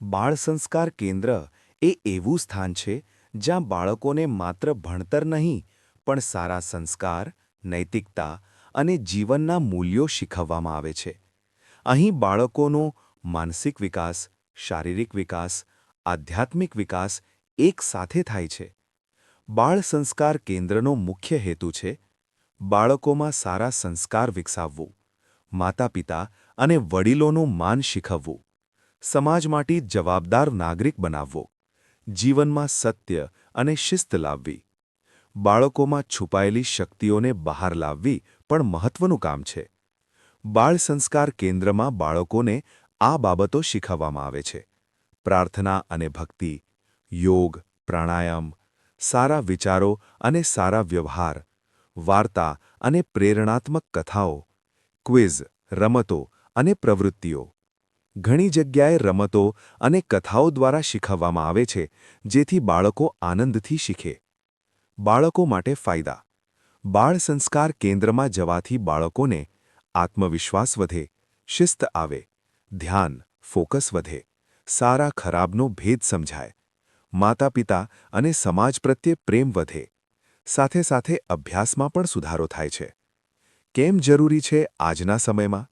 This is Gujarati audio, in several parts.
બાળ સંસ્કાર કેન્દ્ર એ એવું સ્થાન છે જ્યાં બાળકોને માત્ર ભણતર નહીં પણ સારા સંસ્કાર, નૈતિકતા અને જીવનના મૂલ્યો શીખવવામાં આવે છે. અહીં બાળકોનો માનસિક વિકાસ, શારીરિક વિકાસ, આધ્યાત્મિક વિકાસ એક સાથે થાય છે. બાળ સંસ્કાર કેન્દ્રનો મુખ્ય હેતુ છે બાળકોમાં સારા સંસ્કાર વિકસાવવું, માતાપિતા અને વડીલોનું માન શીખવવું, સમાજ માટે જવાબદાર નાગરિક બનાવવો, જીવનમાં સત્ય અને શિસ્ત લાવવી. બાળકોમાં છુપાયેલી શક્તિઓને બહાર લાવવી પણ મહત્વનું કામ છે. બાળ સંસ્કાર કેન્દ્રમાં બાળકોને આ બાબતો શીખવવામાં આવે છે: પ્રાર્થના અને ભક્તિ, યોગ, પ્રાણાયામ, સારા વિચારો અને સારા વ્યવહાર, વાર્તા અને પ્રેરણાત્મક કથાઓ, ક્વિઝ, રમતો અને પ્રવૃત્તિઓ. ઘણી જગ્યાએ રમતો અને કથાઓ દ્વારા શીખવવામાં આવે છે જેથી બાળકો આનંદથી શીખે. બાળકો માટે ફાયદા: બાળ સંસ્કાર કેન્દ્રમાં જવાથી બાળકોને આત્મવિશ્વાસ વધે, શિસ્ત આવે, ધ્યાન, ફોકસ વધે, સારા ખરાબનો ભેદ સમજાય, માતાપિતા અને સમાજ પ્રત્યે પ્રેમ વધે. સાથે સાથે અભ્યાસમાં પણ સુધારો થાય છે. કેમ જરૂરી છે આજના સમયમાં?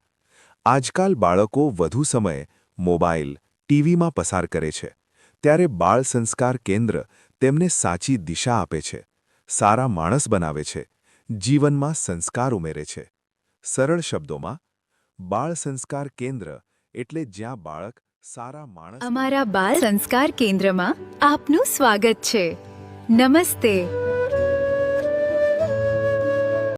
આજકાલ બાળકો વધુ સમય મોબાઈલ, ટીવીમાં પસાર કરે છે, ત્યારે બાળ સંસ્કાર કેન્દ્ર તેમને સાચી દિશા આપે છે, સારા માણસ બનાવે છે, જીવનમાં સંસ્કાર ઉમેરે છે. સરળ શબ્દોમાં, બાળ સંસ્કાર કેન્દ્ર એટલે જ્યાં બાળક સારા માણસ અમારા બાળ સંસ્કાર કેન્દ્રમાં આપનું સ્વાગત છે. નમસ્તે.